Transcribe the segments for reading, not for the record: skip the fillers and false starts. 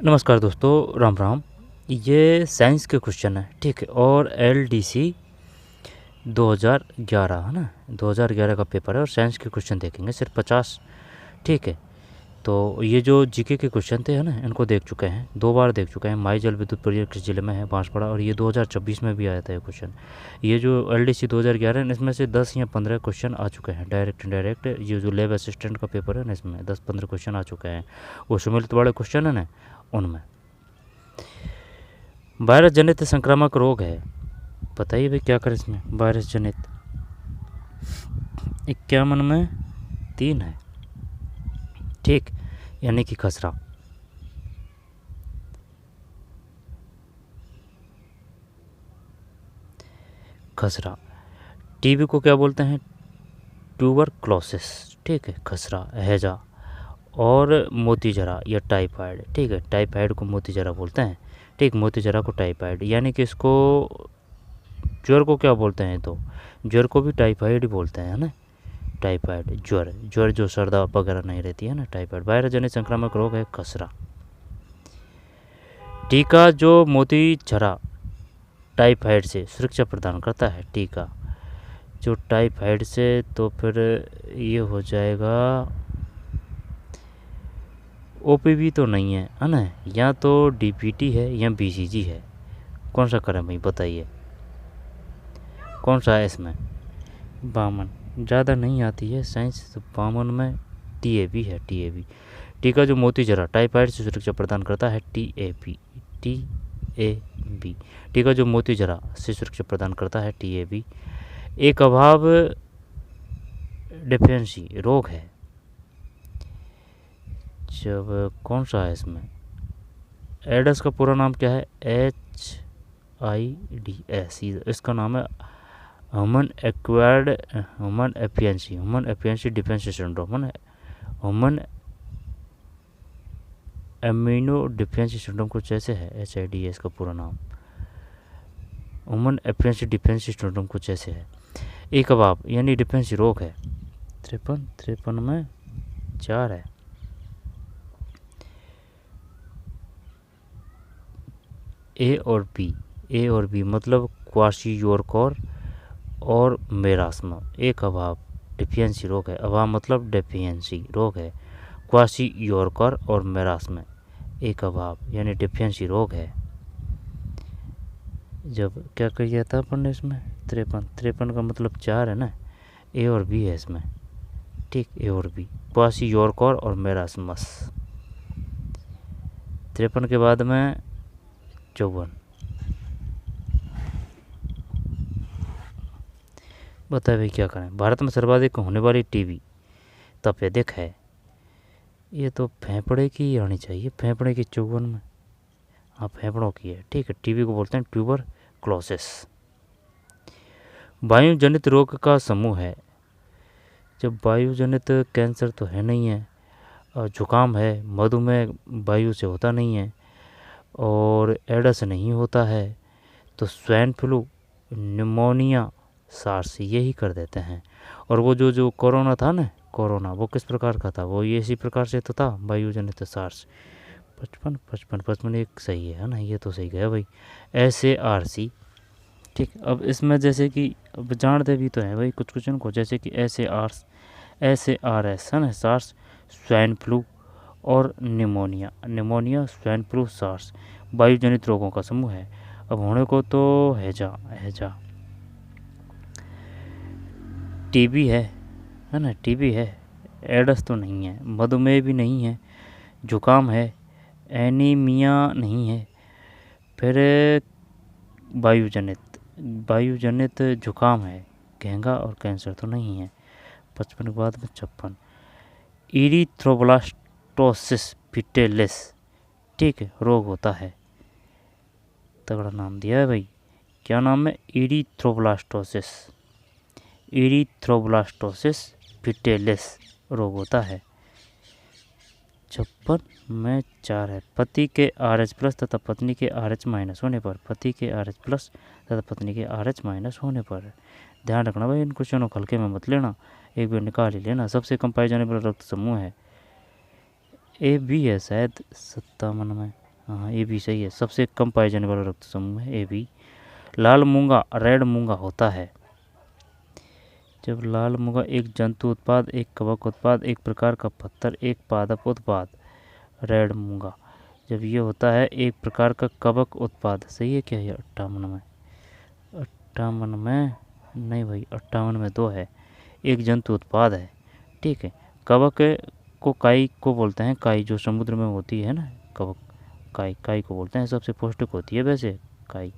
नमस्कार दोस्तों, राम राम। ये साइंस के क्वेश्चन है, ठीक है। और एलडीसी 2011 है ना, 2011 का पेपर है और साइंस के क्वेश्चन देखेंगे सिर्फ 50, ठीक है। तो ये जो जीके के क्वेश्चन थे है ना, इनको देख चुके हैं, 2 बार देख चुके हैं। माई जल विद्युत परियोजना किस जिले में है? बांसवाड़ा। और ये 2024 में भी आया था ये क्वेश्चन। ये जो एलडीसी 2011 है, इसमें से 10 या 15 क्वेश्चन आ चुके हैं डायरेक्ट इनडायरेक्ट। ये जो लैब असिस्टेंट का पेपर है ना, इसमें 10-15 क्वेश्चन आ चुके हैं। वो सम्मिलित वाले क्वेश्चन है ना, उनमें। वायरस जनित संक्रामक रोग है, बताइए भाई क्या करें इसमें। वायरस जनित 51 में 3 है, ठीक, यानी कि खसरा। खसरा। टीबी को क्या बोलते हैं? ट्यूबरक्लोसिस, ठीक है। खसरा, हैजा और मोतीजरा या टाइफाइड, ठीक है। टाइफाइड को मोतीजरा बोलते हैं, ठीक। मोतीजरा को टाइफाइड, यानी कि इसको ज्वर को क्या बोलते हैं? तो ज्वर को भी टाइफाइड ही बोलते हैं ना, टाइफाइड। ज्वर, ज्वर जो सर्दा वगैरह नहीं रहती है ना, टाइफाइड। वायरस जनित संक्रामक रोग है खसरा। टीका जो मोतीझरा टाइफाइड से सुरक्षा प्रदान करता है, टीका जो टाइफाइड से, तो फिर ये हो जाएगा ओपीवी तो नहीं है ना, या तो डीपीटी है या बीसीजी है। कौन सा करें भाई, बताइए कौन सा है इसमें? बामन, ज़्यादा नहीं आती है साइंस, तो बामन में टीएबी है, टीएबी। टीका जो मोतीझरा टाइफाइड से सुरक्षा प्रदान करता है, टीएबी, टीएबी। टीका जो मोतीझरा से सुरक्षा प्रदान करता है, टीएबी। एक अभाव डिफेंसी रोग है, जब कौन सा है इसमें? एडस का पूरा नाम क्या है? HIV, इसका नाम है human acquired human efficiency defence syndrome, human amino defence syndrome कुछ ऐसे है। HIDS का पूरा नाम, ह्यूमन एफिशिएंसी डिफेंस सिंड्रोम कुछ ऐसे है। एक अभाव यानी डिफेंस रोग है। 53 में 4 है। ए और बी मतलब क्वाशियोरकोर और मेरास्मा। एक अभाव डिफियंसी रोग है, अभाव मतलब डिफियंसी रोग है। क्वाशियोरकोर और मेरास्मा एक अभाव यानी डिफियंसी रोग है। जब क्या किया था अपन ने इसमें? 53 का मतलब 4 है ना, ए और बी है इसमें, ठीक। ए और बी, क्वाशियोरकोर और मेरास्मस। 53 के बाद में 54। बताए भाई क्या करें। भारत में सर्वाधिक होने वाली टीबी तपेदिक है, ये तो फेफड़े की आनी चाहिए, फेफड़े की 54 में। हाँ, फेफड़ों की है, ठीक है। टीबी को बोलते हैं ट्यूबरक्लोसिस। वायु जनित रोग का समूह है, जब वायु जनित कैंसर तो है नहीं है, और जुकाम है, मधुमेह वायु से होता नहीं है, और एडस नहीं होता है, तो स्वाइन फ्लू, निमोनिया, सार्स यही कर देते हैं। और वो जो कोरोना था ना, कोरोना वो किस प्रकार का था? वो ये इसी प्रकार से तो था, वायु जनित सार्स। 55 एक सही है ना, ये तो सही गया भाई। SARC, ठीक। अब इसमें जैसे कि अब जानते भी तो हैं भाई कुछ कुछ इनको, जैसे कि SARS है ना, सार्स, स्वाइन फ्लू और निमोनिया, स्वाइन फ्लू, सार्स वायु जनित रोगों का समूह है। अब होने को तो हैजा टीबी है ना, टीबी है। एडस तो नहीं है, मधुमेह भी नहीं है, जुकाम है, एनीमिया नहीं है, फिर वायु जनित जुकाम है, घेंगा और कैंसर तो नहीं है। 55 के बाद में 56, इरिथ्रोब्लास्टोसिस पिटेलिस, ठीक है, रोग होता है। तगड़ा नाम दिया है भाई, क्या नाम है? इरिथ्रोब्लास्टोसिस पिटेलिस रोग होता है। 56 में 4 है। पति के RH+ तथा पत्नी के RH- होने पर, पति के RH+ तथा पत्नी के RH- होने पर। ध्यान रखना भाई, इन क्वेश्चनों को हल्के में मत लेना, एक बार निकाल ही लेना। सबसे कम पाए जाने वाला रक्त समूह है AB है शायद 57 में, हाँ ए बी सही है, सबसे कम पाए जाने वाला रक्त समूह है ए बी। लाल मूंगा रेड मूंगा होता है। जब लाल मूंगा एक जंतु उत्पाद, एक कवक उत्पाद, एक प्रकार का पत्थर, एक पादप उत्पाद। रेड मूंगा जब ये होता है एक प्रकार का कवक उत्पाद, सही है क्या ये 58 में? 58 में नहीं भाई, 58 में 2 है, एक जंतु उत्पाद है। ठीक है, कवक को काई को बोलते हैं, काई जो समुद्र में होती है ना, कवक काई, काई को बोलते हैं, सबसे पौष्टिक होती है वैसे काई।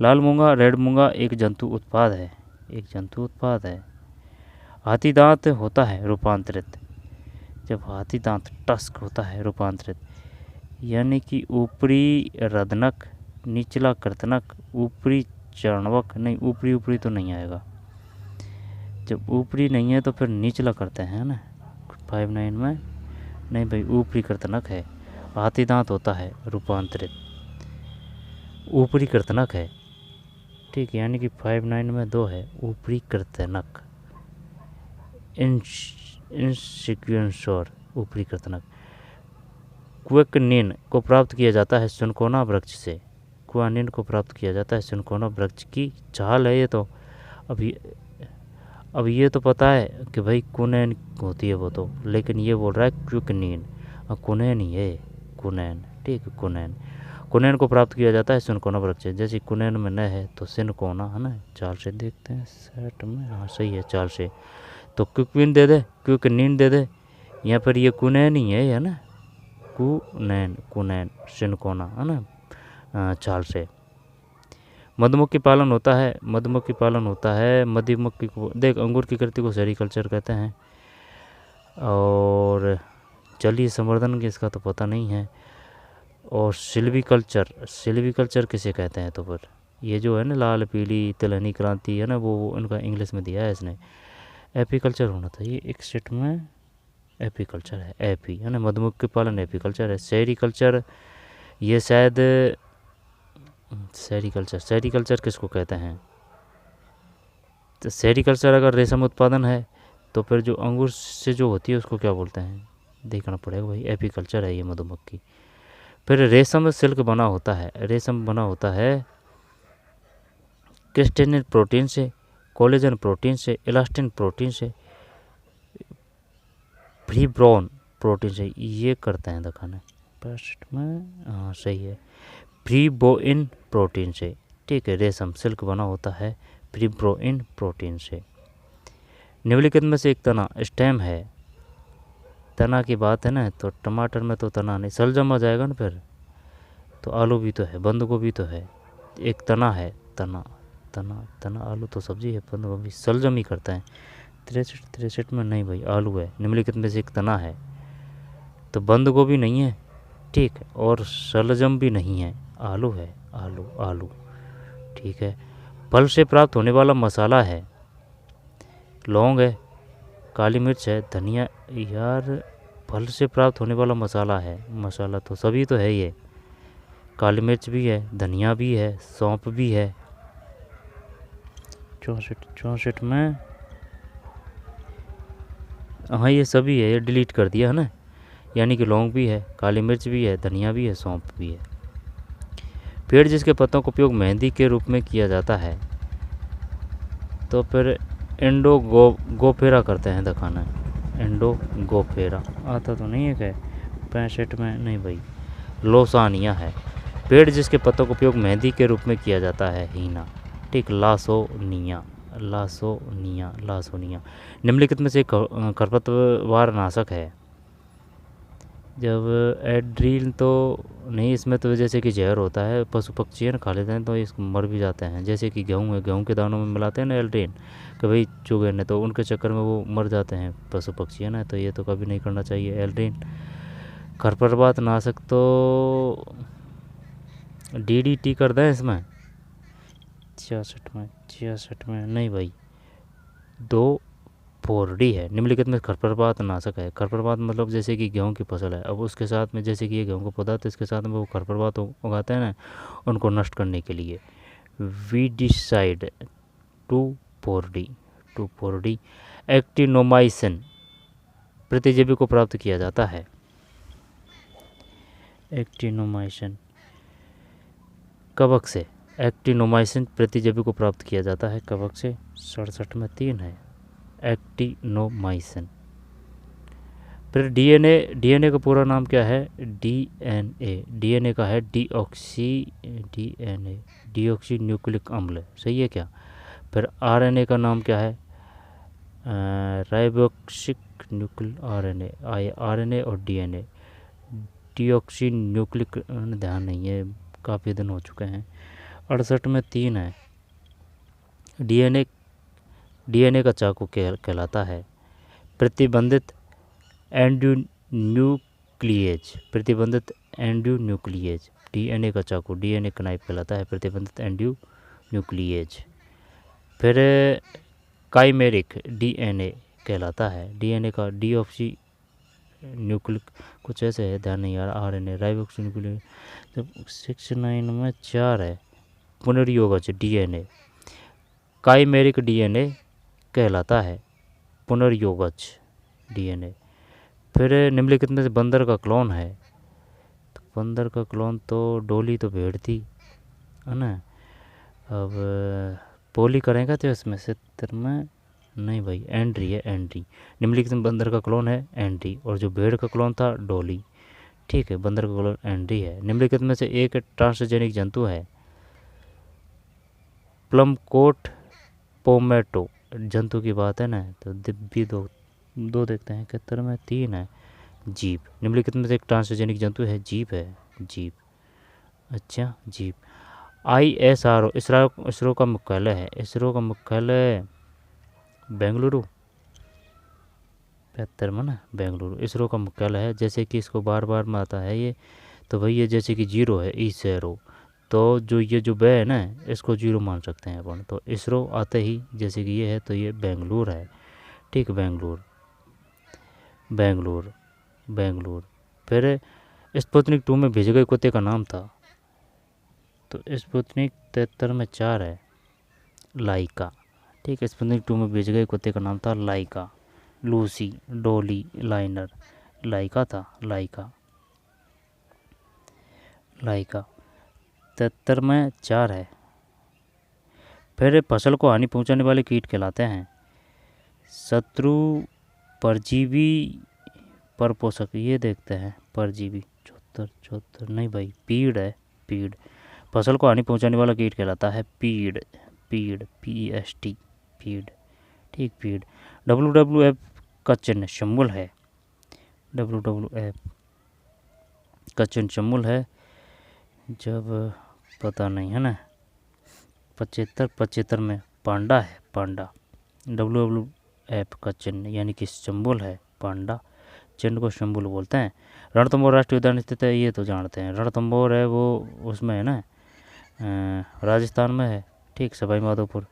लाल मूंगा रेड मूंगा एक जंतु उत्पाद है, एक जंतु उत्पाद है। हाथी दांत होता है रूपांतरित। जब हाथी दांत टस्क होता है रूपांतरित, यानी कि ऊपरी रदनक, निचला कर्तनक, ऊपरी चरणवक, नहीं ऊपरी ऊपरी तो नहीं आएगा, जब ऊपरी नहीं है तो फिर निचला करते हैं ना 59 में, नहीं भाई ऊपरी कर्तनक है। हाथी दांत होता है रूपांतरित, ऊपरी कर्तनक है। ठीक है, यानी कि 59 में 2 है, ऊपरी कर्तनक। इंसिक्वेंसर ऊपरी कर्तनक। क्विकनिन को प्राप्त किया जाता है सिनकोना वृक्ष से। क्वानिन को प्राप्त किया जाता है सिनकोना वृक्ष की छाल है ये तो। अब ये तो पता है कि भाई कुनैन होती है वो तो, लेकिन ये बोल रहा है क्विकनिन, कुनैन ही है, कुनैन। ठीक है, कुनैन, कुनैन को प्राप्त किया जाता है सिनकोना वृक्ष से। जैसे कुनैन में न है तो सिनकोना है ना, चाल से देखते हैं सेट में, हाँ सही है चाल से, तो क्विकविन दे दे, क्विकनिन दे दे, यहाँ पर ये कुनैन ही है ना, कुनैन, कुनैन सिनकोना है ना, चाल से। मधुमक्खी पालन होता है, मधुमक्खी पालन होता है, मधुमक्खी को देख, अंगूर की कृति को सेरीकल्चर कहते हैं। और जलीय संवर्धन की इसका तो पता नहीं है। और सिल्वीकल्चर, सिल्वीकल्चर किसे कहते हैं? तो फिर ये जो है ना लाल पीली तिलहनी क्रांति है ना, वो उनका इंग्लिश में दिया है इसने। एपीकल्चर होना था ये, एक सेट में एपीकल्चर है, एपी है ना, मधुमक्खी पालन एपीकल्चर है। सेरीकल्चर ये शायद, सेरीकल्चर, सेरीकल्चर किसको कहते हैं? तो सेरीकल्चर अगर रेशम उत्पादन है तो फिर जो अंगूर से जो होती है उसको क्या बोलते हैं, देखना पड़ेगा भाई। एपीकल्चर है ये मधुमक्खी। फिर रेशम सिल्क बना होता है, रेशम बना होता है क्रिस्टेनिन प्रोटीन से, कोलेजन प्रोटीन से, इलास्टिन प्रोटीन से, फ्रीब्रोन प्रोटीन से, ये करते हैं दिखाना 65 में, हाँ सही है, फ्रीब्रोइन प्रोटीन से। ठीक है, रेशम सिल्क बना होता है फ्रीब्रोइन प्रोटीन से। निम्नलिखित में से एक तना स्टेम है, तना की बात है ना, तो टमाटर में तो तना नहीं, शलजम आ जाएगा ना फिर, तो आलू भी तो है, बंद गोभी तो है, एक तना है, तना तना तना, आलू तो सब्जी है, बंद गोभी शलजम ही करता है। 63 में नहीं भाई, आलू है, निम्नलिखित में से एक तना है, तो बंद गोभी नहीं है, ठीक है, और शलजम भी नहीं है, आलू है, आलू आलू। ठीक है, फल से प्राप्त होने वाला मसाला है, लौंग है, काली मिर्च है, धनिया, यार फल से प्राप्त होने वाला मसाला है, मसाला तो सभी तो है ये, काली मिर्च भी है, धनिया भी है, सौंफ भी है। 64 में, हाँ ये सभी है, ये डिलीट कर दिया है ना, यानी कि लौंग भी है, काली मिर्च भी है, धनिया भी है, सौंफ भी है। पेड़ जिसके पत्तों का उपयोग मेहंदी के रूप में किया जाता है, तो फिर एंडो गोफेरा करते हैं दिखाना, एंडो गोफेरा आता तो नहीं है क्या? 65 में नहीं भाई, लोसानिया है। पेड़ जिसके पत्तों का उपयोग मेहंदी के रूप में किया जाता है, हीना। ठीक, लासोनिया, लासोनिया, लासोनिया। निम्नलिखित में से खरपतवार नाशक है। जब एड्रील तो नहीं, इसमें तो जैसे कि जहर होता है, पशु पक्षी है ना खा लेते हैं तो इसको मर भी जाते हैं। जैसे कि गेहूँ है, गेहूँ के दानों में मिलाते हैं ना एल्ड्रीन, कि भाई चुगे ने, तो उनके चक्कर में वो मर जाते हैं पशु पक्षी है ना, तो ये तो कभी नहीं करना चाहिए एल्ड्रीन। खरपतवार नाशक तो DDT कर दें इसमें। 66 में नहीं भाई, 2 4D है। निम्नलिखित में खरपतवार नाशक है। खरपतवार मतलब जैसे कि गेहूं की फसल है, अब उसके साथ में जैसे कि ये गेहूं का पौधा, तो इसके साथ में वो खरपतवार उगाते हैं ना, उनको नष्ट करने के लिए। वीडिसाइड 2,4-D एक्टिनोमाइसिन प्रतिजैविक को प्राप्त किया जाता है। एक्टिनोमाइसिन कवक से, एक्टिनोमाइसिन प्रतिजैविक को प्राप्त किया जाता है कवक से। 67 में 3 है एक्टिनोमाइसिन। फिर डीएनए का पूरा नाम क्या है? डीएनए का है डीऑक्सी न्यूक्लिक अम्ल, सही है क्या? फिर आरएनए का नाम क्या है? राइबोक्सिक न्यूक्लिक आरएनए। आरएनए और डीएनए डीऑक्सी न्यूक्लिक, ध्यान नहीं है, काफ़ी दिन हो चुके हैं। 68 में 3 है डीएनए का चाकू कहलाता है प्रतिबंधित एंडोन्यूक्लिएज। डीएनए का चाकू, डीएनए कनाइफ कहलाता है प्रतिबंधित एंडोन्यूक्लिएज। फिर काइमेरिक डीएनए कहलाता है, डीएनए का डीऑक्सी न्यूक्लिक कुछ ऐसे है, ध्यान नहीं आ रहा। RNA ribose nucleic. जब 69 में 4 है पुनर्योगज डीएनए। काइमेरिक डीएनए कहलाता है पुनर्योगज डीएनए। फिर निम्नलिखित में से बंदर का क्लोन है, तो बंदर का क्लोन तो डोली तो भेड़ थी, है ना। अब पोली करेंगे तो इसमें से में नहीं भाई, एंड्री है, एंड्री। निम्नलिखित में बंदर का क्लोन है एंड्री, और जो भेड़ का क्लोन था डोली। ठीक है, बंदर का क्लोन एंड्री है। निम्नलिखित में से एक ट्रांसजेनिक जंतु है प्लमकोट पोमेटो जंतु की बात है ना, तो दिव्य दो देखते हैं। 71 में 3 है जीप। निम्नलिखित में से एक ट्रांसजेनिक जंतु है जीप है, जीप। अच्छा, जीप। ISRO इसरो का मुख्यालय है, इसरो का मुख्यालय बेंगलुरु। 75 में ना बेंगलुरु इसरो का मुख्यालय है। जैसे कि इसको बार बार में आता है ये, तो भाई ये जैसे कि 0 है ISRO, तो जो ये जो बे है ना इसको 0 मान सकते हैं अपन। तो इसरो आते ही जैसे कि ये है तो ये बेंगलुरु है। ठीक, बेंगलुरु बेंगलुरु बेंगलुरु। फिर स्पुतनिक 2 में भेजे गए कुत्ते का नाम था, तो स्पुतनिक 73 में 4 है लाइका। ठीक है, स्पुतनिक 2 में भेजे गए कुत्ते का नाम था लाइका। लूसी, डोली, लाइनर, लाइका था, लाइका। 73 में 4 है। फिर फसल को हानि पहुंचाने वाले कीट कहलाते हैं शत्रु, परजीवी, परपोषक। ये देखते हैं परजीवी। 74 नहीं भाई, पीड़ है, पीड़। फसल को हानि पहुंचाने वाला कीट कहलाता है पीड़, PEST, पीड़। ठीक, पीड़। WWF का चिन्ह शम्बुल है, WWF का चिन्ह शम्बुल है। जब पता नहीं है ना। 75 में पांडा है, पांडा। WWF का चिन्ह यानी कि शम्बुल है, पांडा। चिन्ह को शम्बुल बोलते हैं। रणथंभौर राष्ट्रीय उद्यान स्थित है, ये तो जानते हैं। रणथंभौर है वो उसमें है ना, राजस्थान में है। ठीक, सवाई माधोपुर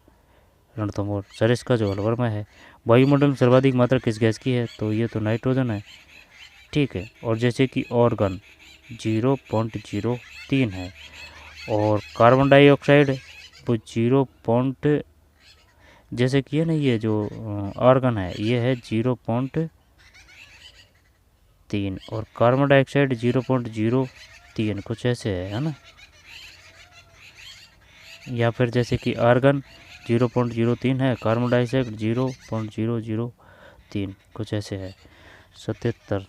रणथंभौर। सरिस्का जो अलवर में है। वायुमंडल में सर्वाधिक मात्रा किस गैस की है? तो ये तो नाइट्रोजन है। ठीक है, और जैसे कि ऑर्गन 0.03 है, और कार्बन डाइऑक्साइड वो 0. जैसे कि है ना, ये जो ऑर्गन है ये है 0.3, और कार्बन डाइऑक्साइड 0.03 कुछ ऐसे है ना। या फिर जैसे कि आर्गन 0.03 है, कार्बन डाइऑक्साइड 0.003 कुछ ऐसे है। 77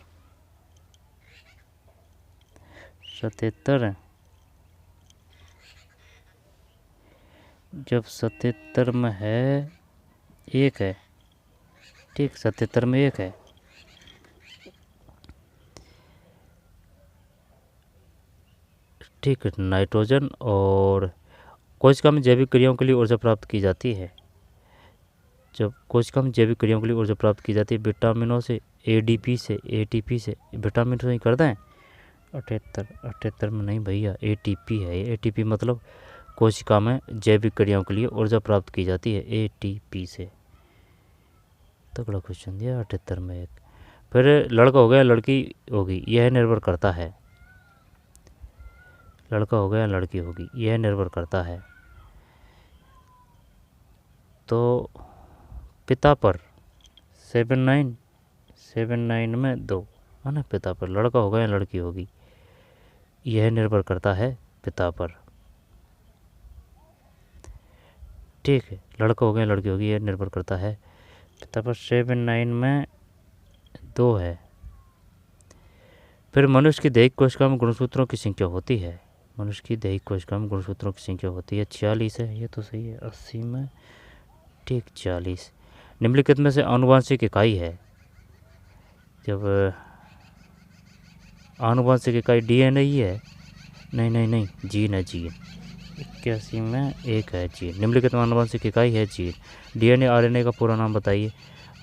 जब 77 में है 1 है। ठीक, 77 में 1 है। ठीक, नाइट्रोजन। और कोशिका में जैविक क्रियाओं के लिए ऊर्जा प्राप्त की जाती है। जब कोशिका में जैविक क्रियाओं के लिए ऊर्जा प्राप्त की जाती है विटामिनों से, ADP से, ATP से। विटामिन से ही कर दें। 78 में नहीं भैया, ATP है। ATP मतलब कोशिका में जैविक क्रियाओं के लिए ऊर्जा प्राप्त की जाती है ATP से। तगड़ा क्वेश्चन दिया। 78 में 1। फिर लड़का हो गया लड़की होगी, यह निर्भर करता है। लड़का हो गया लड़की होगी, यह निर्भर करता है तो पिता पर। 79 में 2 है ना, पिता पर। लड़का होगा या लड़की होगी, यह निर्भर करता है पिता पर। ठीक है, लड़का हो गया लड़की होगी, यह निर्भर करता है पिता पर। 7-9 में 2 है। फिर मनुष्य की दैहिक कोशिका में गुणसूत्रों की संख्या होती है। मनुष्य की दैहिक कोशिका में गुणसूत्रों की संख्या होती है 46 है, ये तो सही है। 80 में ठीक 40। निम्नलिखित में से आनुवांशिक इकाई है। जब आनुवांशिक इकाई डीएनए ही है, नहीं जीन है, जीन। 81 में 1 है जीन। निम्नलिखित में आनुवांशिक इकाई है जीन। डीएनए आरएनए का पूरा नाम बताइए,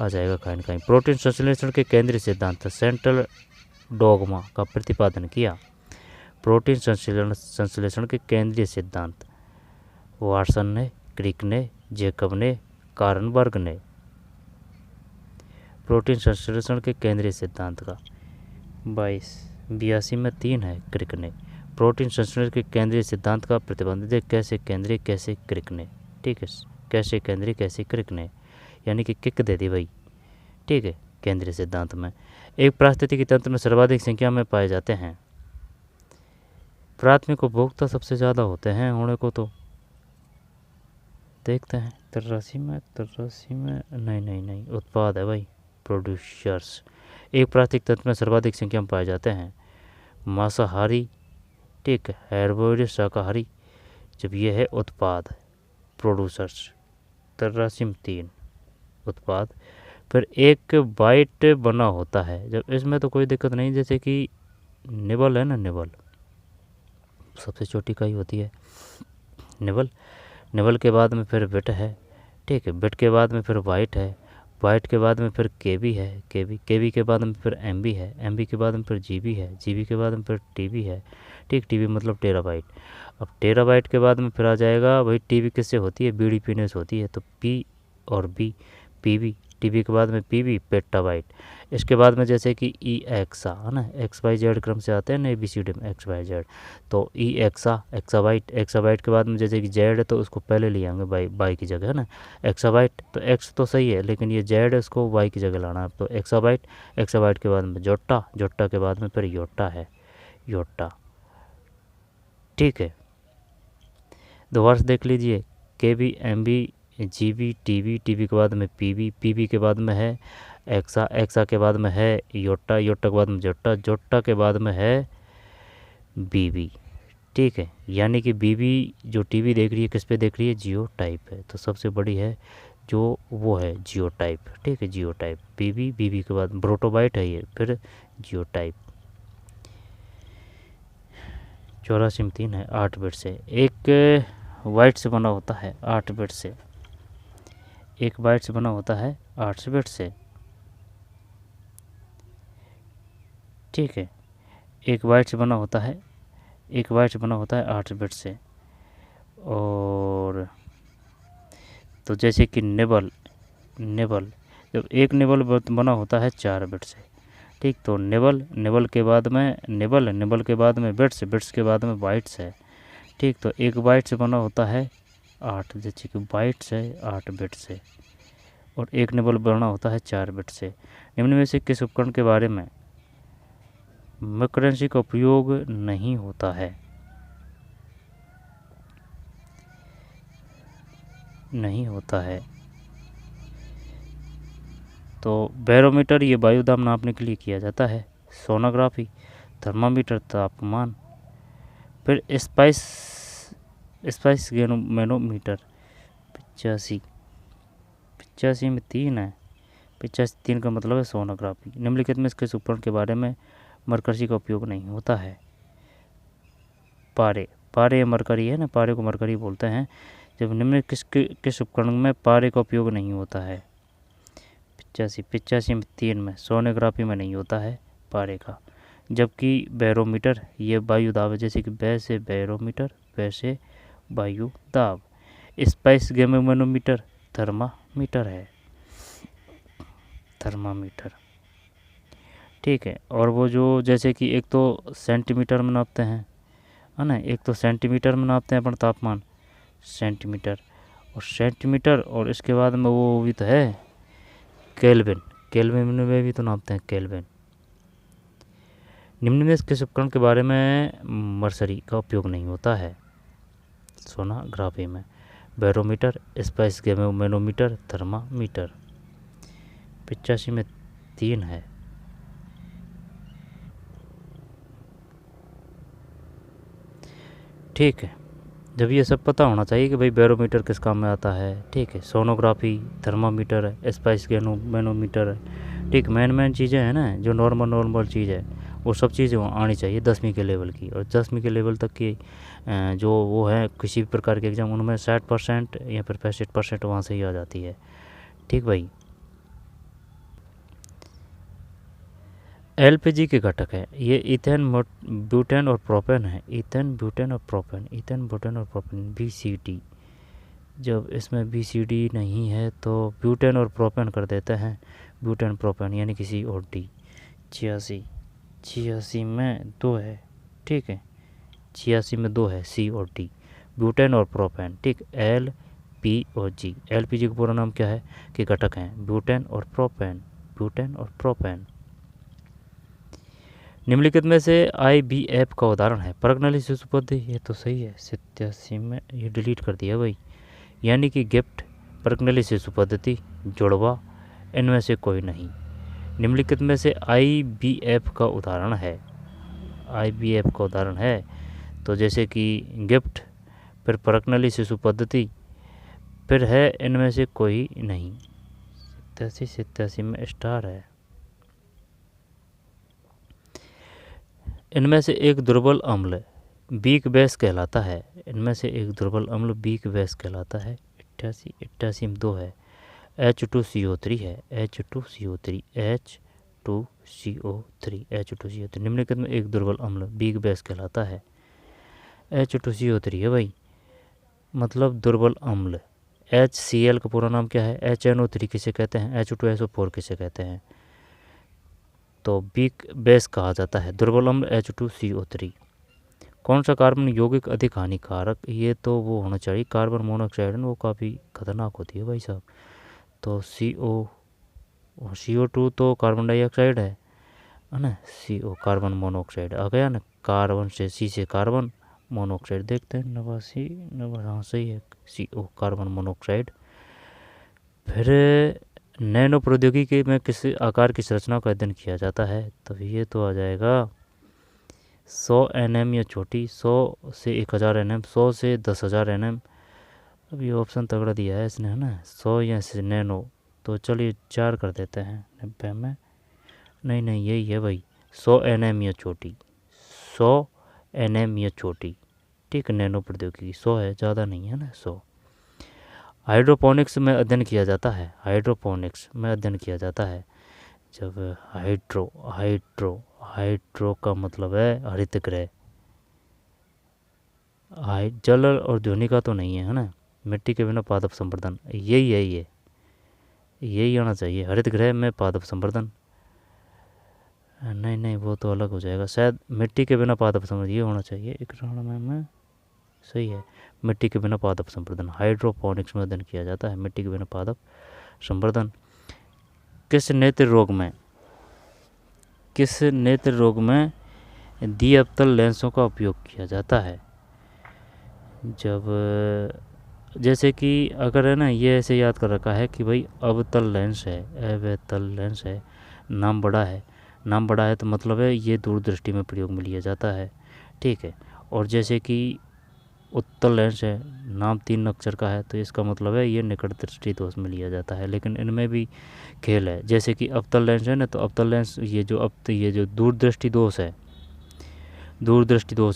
आ जाएगा कहीं कहीं। प्रोटीन संश्लेषण के केंद्रीय सिद्धांत सेंट्रल डोगमा का प्रतिपादन किया। प्रोटीन संश्लेषण के केंद्रीय सिद्धांत वाटसन ने, क्रिक ने, जेकब ने, कार्नबर्ग ने। प्रोटीन संश्लेषण के केंद्रीय सिद्धांत का 82 में 3 है क्रिक ने। प्रोटीन संश्लेषण के केंद्रीय सिद्धांत का प्रतिबंध कैसे केंद्रीय कैसे क्रिक ने। ठीक है, कैसे केंद्रीय कैसे क्रिक ने, यानी कि किक दे दी भाई। ठीक है, केंद्रीय सिद्धांत में एक पारिस्थितिकी तंत्र में सर्वाधिक संख्या में पाए जाते हैं। प्राथमिक उपभोक्ता सबसे ज़्यादा होते हैं होने को तो देखते हैं। 83 में नहीं उत्पाद है भाई, प्रोड्यूसर्स। एक प्राथमिक तंत्र में सर्वाधिक संख्या में पाए जाते हैं मांसाहारी, ठीक है, हेर्बोरियस शाकाहारी। जब ये है उत्पाद, प्रोड्यूसर्स। 83 में 3 उत्पाद। फिर एक बाइट बना होता है जब, इसमें तो कोई दिक्कत नहीं, जैसे कि निबल है ना, निबल सबसे छोटी इकाई होती है निबल। निबल के बाद में फिर बिट है, ठीक है, बिट के बाद में फिर वाइट है, वाइट के बाद में फिर केबी है, केबी के बाद में फिर एमबी है, एमबी के बाद में फिर जीबी है, जीबी के बाद में फिर टीबी है। ठीक, टीबी मतलब टेराबाइट। अब टेराबाइट के बाद में फिर आ जाएगा भाई, टीबी किससे होती है, बीडीपीनेस होती है, तो पी और बी, पीबी। टीबी के बाद में पीबी, पेट्टाबाइट। इसके बाद में जैसे कि ई एक्सा है ना, XYZ क्रम से आते हैं ना ABCD में, XYZ, तो ई एक्साबाइट। एक्साबाइट के बाद में जैसे कि जेड है तो उसको पहले ले आएंगे बाई की जगह, है ना, एक्साबाइट। तो एक्स तो सही है, लेकिन ये जेड है, उसको वाई की जगह लाना है, तो एक्साबाइट। एक्साबाइट के बाद में जोट्टा, जोट्टा के बाद में फिर योट्टा है, योट्टा। ठीक है, दोबारा से देख लीजिए, केबी, एमबी, जीबी, टीबी, टीबी के बाद में पीबी, पीबी के बाद में है एक्सा, एक्सा के बाद में है योट्टा, योट्टा के बाद में जोट्टा, जोट्टा के बाद में है बीबी। ठीक है, यानी कि बीबी जो टीबी देख रही है किस पे देख रही है, जियो टाइप है, तो सबसे बड़ी है जो वो है जियो टाइप। ठीक है, जियो टाइप बीबी, बीबी के बाद प्रोटोबाइट है ये, फिर जियो टाइप। 84 में 3 है 8 बिट से। एक वाइट से बना होता है 8 बिट से, एक बाइट से बना होता है 8 बिट से। ठीक है, एक बाइट से बना होता है, एक बाइट से बना होता है 8 बिट से। और तो जैसे कि निबल, निबल जब एक निबल बना होता है 4 बिट से। ठीक, तो निबल, निबल के बाद में निबल, निबल के बाद में बिट्स, बिट्स के बाद में बाइट्स है। ठीक, तो एक बाइट से बना होता है 8, जैसे कि बाइट्स है 8 बिट से, और एक निबल बना होता है 4 बिट से। निम्न में से किस उपकरण के बारे में मैक्रोकरेंसी का उपयोग नहीं होता है, नहीं होता है? तो बैरोमीटर ये वायुदाब नापने के लिए किया जाता है। सोनोग्राफी, थर्मामीटर तापमान, फिर स्पाइस, स्पाइस मैनोमीटर। 85 में 3 है, 85 3 का मतलब है सोनोग्राफी। निम्नलिखित में किस उपकरण के बारे में मरकरी का उपयोग नहीं होता है? पारे, पारे मरकरी है ना, पारे को मरकरी बोलते हैं। जब निम्न किस उपकरण में पारे का उपयोग नहीं होता है? 85 में 3 में सोनोग्राफी में नहीं होता है पारे का। जबकि बैरोमीटर ये वायु दाब है, जैसे कि बै से बैरोमीटर, वैसे वायु दाब। स्पाइस मैनोमीटर थर्मामीटर है, थर्मामीटर। ठीक है, और वो जो जैसे कि एक तो सेंटीमीटर में नापते हैं, है ना, एक तो सेंटीमीटर में नापते हैं अपन तापमान, सेंटीमीटर, और सेंटीमीटर, और इसके बाद में वो भी तो है केल्विन, केल्विन में भी तो नापते हैं केल्विन। निम्न में किस उपकरण के बारे में मर्सरी का उपयोग नहीं होता है? सोनोग्राफी में बैरोमीटर, स्पाइस मैनोमीटर, थर्मामीटर। 85 में 3 है। ठीक है, जब ये सब पता होना चाहिए कि भाई बैरोमीटर किस काम में आता है। ठीक है, सोनोग्राफी, थर्मामीटर है, स्पाइस मैनोमीटर है। ठीक, मेन चीज़ें हैं ना, जो नॉर्मल चीज़ है वो सब चीज़ें आनी चाहिए 10वीं के लेवल की। और 10वीं के लेवल तक की जो वो है किसी भी प्रकार के एग्ज़ाम, उनमें 60% या फिर 65% वहाँ से ही आ जाती है। ठीक भाई। एलपीजी के घटक है ये इथेन, ब्यूटेन और प्रोपेन है। इथेन, ब्यूटेन और प्रोपेन, इथेन, ब्यूटेन और प्रोपेन, BCD। जब इसमें BCD नहीं है तो ब्यूटेन और प्रोपेन कर देते हैं, ब्यूटेन प्रोपेन, यानी कि COD। 86 में 2 है। ठीक है, 86 में 2 है, COD, ब्यूटेन और प्रोपेन। ठीक, LPG। LPG का पूरा नाम क्या है कि घटक हैं ब्यूटेन और प्रोपेन, ब्यूटेन और प्रोपेन। निम्नलिखित में से IVF का उदाहरण है? परगनली शिशु पद्धति, ये तो सही है। 87 में ये डिलीट कर दिया भाई, यानी कि गिफ्ट, परगनली शिशु पद्धति, जुड़वा, इनमें से कोई नहीं। निम्नलिखित में से IVF का उदाहरण है? IVF का उदाहरण है तो जैसे कि गिफ्ट, फिर परगनली शिशु पद्धति, फिर है इनमें से कोई नहीं। 87 में स्टार है। इनमें से एक दुर्बल अम्ल वीक बेस कहलाता है। इनमें से एक दुर्बल अम्ल वीक बेस कहलाता है। 88 में 2 है, H2CO3 है, H2CO3, H2CO3। निम्नलिखित में एक दुर्बल अम्ल वीक बेस कहलाता है? H2CO3 है भाई, मतलब दुर्बल अम्ल। HCl का पूरा नाम क्या है? HNO3 किसे कहते हैं? H2SO4 किसे कहते हैं? तो वीक बेस कहा जाता है दुर्बल अम्ल H2CO3। कौन सा कार्बन यौगिक अधिक हानिकारक? ये तो वो होना चाहिए कार्बन मोनोऑक्साइड, वो काफ़ी खतरनाक होती है भाई साहब। तो CO2 तो कार्बन डाइऑक्साइड है ना। CO कार्बन मोनोऑक्साइड आ गया ना, कार्बन से C से कार्बन मोनोऑक्साइड। देखते हैं 89, हाँ सही है, CO कार्बन मोनोऑक्साइड। फिर नैनो प्रौद्योगिकी में किस आकार की संरचना का अध्ययन किया जाता है? तो ये तो आ जाएगा 100 nm या छोटी, 100 से 1000 nm, 100 से 10,000 nm। अब ये ऑप्शन तगड़ा दिया है इसने, है ना, 100 या से नैनो, तो चलिए 4 कर देते हैं 90 में। नहीं यही है भाई, 100 nm या छोटी, 100 nm या छोटी। ठीक, नैनो प्रौद्योगिकी 100 है, ज़्यादा नहीं है ना, 100। हाइड्रोपोनिक्स में अध्ययन किया जाता है? हाइड्रोपोनिक्स में अध्ययन किया जाता है जब हाइड्रो का मतलब है हरित गृह। जल और ध्वनि का तो नहीं है ना। मिट्टी के बिना पादप संवर्धन, यही आना चाहिए। हरित गृह में पादप संवर्धन, नहीं वो तो अलग हो जाएगा शायद। मिट्टी के बिना पादप संवर्धन ये होना चाहिए। 91 में सही है, मिट्टी के बिना पादप संवर्धन। हाइड्रोपोनिक्स में अध्ययन किया जाता है मिट्टी के बिना पादप संवर्धन। किस नेत्र रोग में द्विअवतल लेंसों का उपयोग किया जाता है? जब जैसे कि अगर है ना, ये ऐसे याद कर रखा है कि भाई अवतल लेंस है, नाम बड़ा है तो मतलब है ये दूरदृष्टि में प्रयोग में लिया जाता है। ठीक है, और जैसे कि उत्तल लेंस है, नाम 3 अक्षर का है, तो इसका मतलब है ये निकट दृष्टि दोष में लिया जाता है। लेकिन इनमें भी खेल है। जैसे कि अवतल लेंस है ना, तो अवतल लेंस ये जो दूरदृष्टि दोष है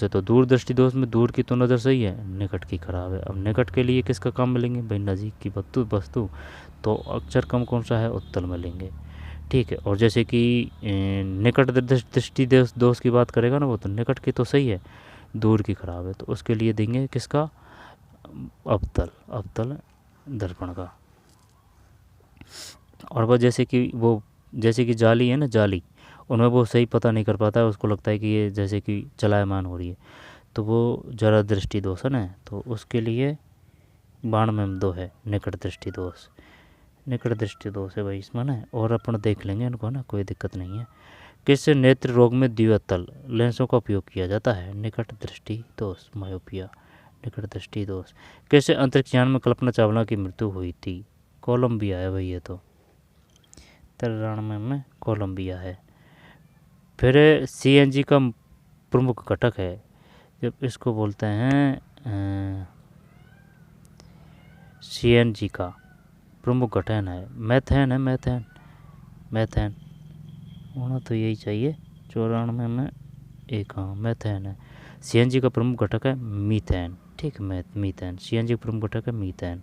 तो दूरदृष्टि दोष में दूर की तो नज़र सही है, निकट की खराब है। अब निकट के लिए किसका काम मिलेंगे भाई? नज़दीक की वस्तु, तो अक्षर कौन सा है? उत्तल मिलेंगे। ठीक है, और जैसे कि निकट दृष्टि दोष की बात करेगा ना, वो तो निकट की तो सही है, दूर की खराब है, तो उसके लिए देंगे किसका? अवतल दर्पण का। और वह जैसे कि जाली है ना, जाली, उनमें वो सही पता नहीं कर पाता है, उसको लगता है कि ये जैसे कि चलायमान हो रही है, तो वो जरा दृष्टि दोष है ना, तो उसके लिए 92 में 2 है, निकट दृष्टि दोष है भाई इसमें ना। और अपन देख लेंगे इनको ना, कोई दिक्कत नहीं है। किस नेत्र रोग में द्वितल लेंसों का उपयोग किया जाता है? निकट दृष्टि दोष, मायोपिया, निकट दृष्टि दोष। किस अंतरिक्ष यान में कल्पना चावला की मृत्यु हुई थी? कोलंबिया है भाई ये तो, 93 में कोलंबिया है। फिर CNG का प्रमुख घटक है, जब इसको बोलते हैं CNG का प्रमुख घटक है मैथेन है, मैथेन होना तो यही चाहिए। 94 में एक, हाँ मैथेन है। CNG का प्रमुख घटक है मीथेन, ठीक है, मीथेन। CNG का प्रमुख घटक है मीथेन।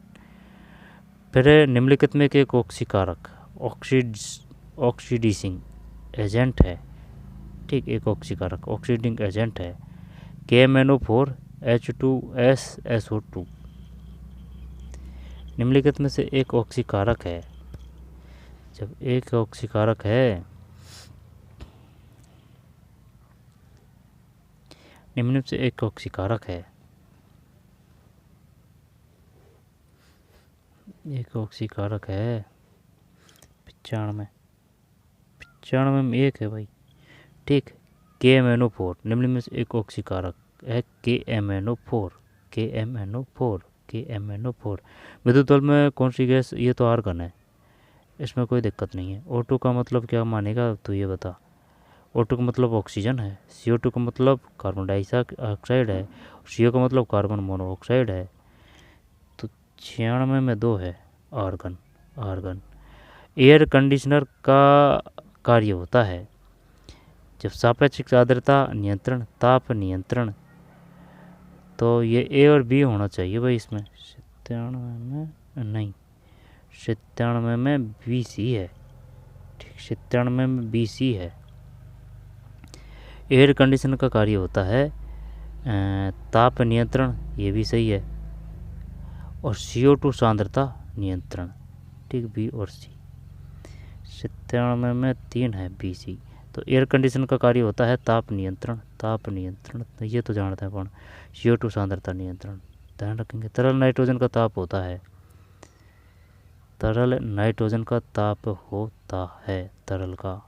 फिर निम्नलिखित में एक ऑक्सीकारक ऑक्सीडाइजिंग एजेंट है, ठीक, एक ऑक्सीकारक ऑक्सीडाइजिंग एजेंट है KMnO4 H2SSO2। निम्नलिखित में से एक ऑक्सीकारक है, जब एक ऑक्सीकारक है, निम्न से एक ऑक्सीकारक है, एक ऑक्सीकारक है 95 में एक है भाई, ठीक। KMnO4 निम्न में से एक ऑक्सीकारक है KMnO4। विद्युत बल्ब में कौन सी गैस? ये तो आर्गन है, इसमें कोई दिक्कत नहीं है। O2 का मतलब क्या मानेगा तो ये बता। O2 का मतलब ऑक्सीजन है, CO2 का मतलब कार्बन डाइऑक्साइड है, CO का मतलब कार्बन मोनोऑक्साइड है। तो 96 में 2 है आर्गन। एयर कंडीशनर का कार्य होता है जब सापेक्षिक आर्द्रता नियंत्रण, ताप नियंत्रण, तो ये A और B होना चाहिए भाई इसमें। 97 में नहीं, 97 में BC है, ठीक, 97 में BC है। एयर कंडीशनर का कार्य होता है ताप नियंत्रण, ये भी सही है, और CO2 सांद्रता नियंत्रण, ठीक, B और C। 97 में 3 है BC। तो एयर कंडीशनर का कार्य होता है ताप नियंत्रण, ये तो जानते हैं अपन। CO2 सांद्रता नियंत्रण ध्यान रखेंगे। तरल नाइट्रोजन का ताप होता है, तरल का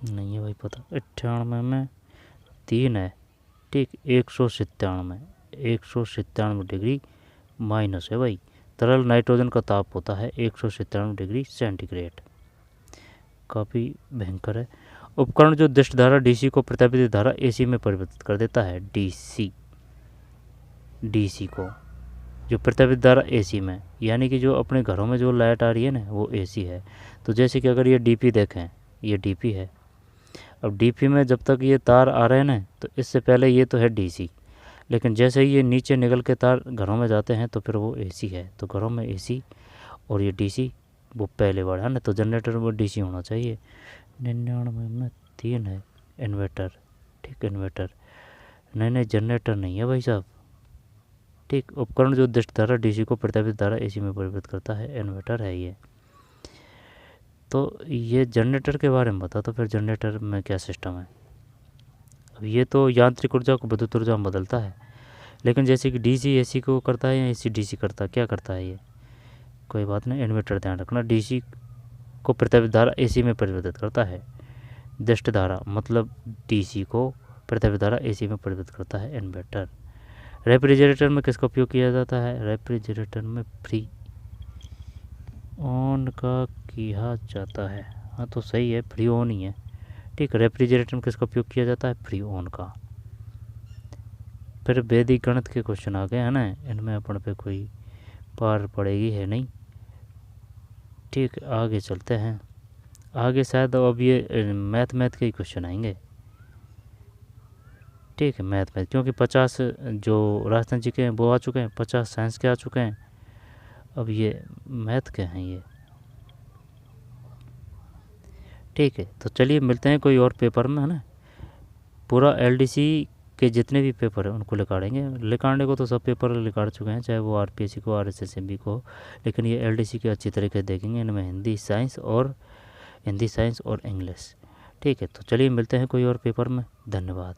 नहीं है भाई पता। 98 में 3 है, ठीक, 197 डिग्री माइनस है भाई। तरल नाइट्रोजन का ताप होता है 197 डिग्री सेंटीग्रेड, काफ़ी भयंकर है। उपकरण जो दृष्ट धारा DC को प्रत्यावर्ती धारा AC में परिवर्तित कर देता है। DC को जो प्रत्यावर्ती धारा AC में, यानी कि जो अपने घरों में जो लाइट आ रही है ना वो AC है। तो जैसे कि अगर ये DP देखें, ये DP है, अब DP में जब तक ये तार आ रहे हैं ना तो इससे पहले ये तो है DC, लेकिन जैसे ही ये नीचे निकल के तार घरों में जाते हैं तो फिर वो AC है। तो घरों में AC और ये DC वो पहले बार है ना, तो जनरेटर में DC होना चाहिए। 99 में 3 है इन्वर्टर, ठीक, इन्वर्टर नहीं जनरेटर नहीं है भाई साहब, ठीक। उपकरण जो दृष्ट धारा DC को प्रत्यावर्ती धारा AC में परिवर्तित करता है, इन्वर्टर है ये। तो ये जनरेटर के बारे में बता, तो फिर जनरेटर में क्या सिस्टम है? अब ये तो यांत्रिक ऊर्जा को विद्युत ऊर्जा में बदलता है, लेकिन जैसे कि DC AC को करता है या AC DC करता है, क्या करता है ये? कोई बात नहीं, इन्वर्टर ध्यान रखना। DC को प्रत्यावर्ती धारा AC में परिवर्तित करता है, दृष्ट धारा मतलब DC को प्रत्यावर्ती धारा AC में परिवर्तित करता है इन्वर्टर। रेफ्रिजरेटर में किसका उपयोग किया जाता है? रेफ्रिजरेटर में फ्री ऑन का किया जाता है, हाँ तो सही है, फ्री ऑन ही है, ठीक। रेफ्रिजरेटर में किसका उपयोग किया जाता है? फ्री ऑन का। फिर वैदिक गणित के क्वेश्चन आ गए हैं ना, इनमें अपन पे कोई पार पड़ेगी है नहीं, ठीक। आगे चलते हैं, आगे शायद अब ये मैथ के ही क्वेश्चन आएंगे, ठीक है, मैथ क्योंकि 50 जो राजस्थान जी के हैं वो आ चुके हैं, 50 साइंस के आ चुके हैं, अब ये मैथ के हैं ये, ठीक है। तो चलिए मिलते हैं कोई और पेपर में, है ना। पूरा LDC के जितने भी पेपर हैं उनको लिखाड़ेंगे, लिखाने को तो सब पेपर लिखाड़ चुके हैं, चाहे वो RPSC को RSSB को, लेकिन ये LDC के अच्छी तरीके देखेंगे, इनमें हिंदी साइंस और इंग्लिश, ठीक है। तो चलिए मिलते हैं कोई और पेपर में, धन्यवाद।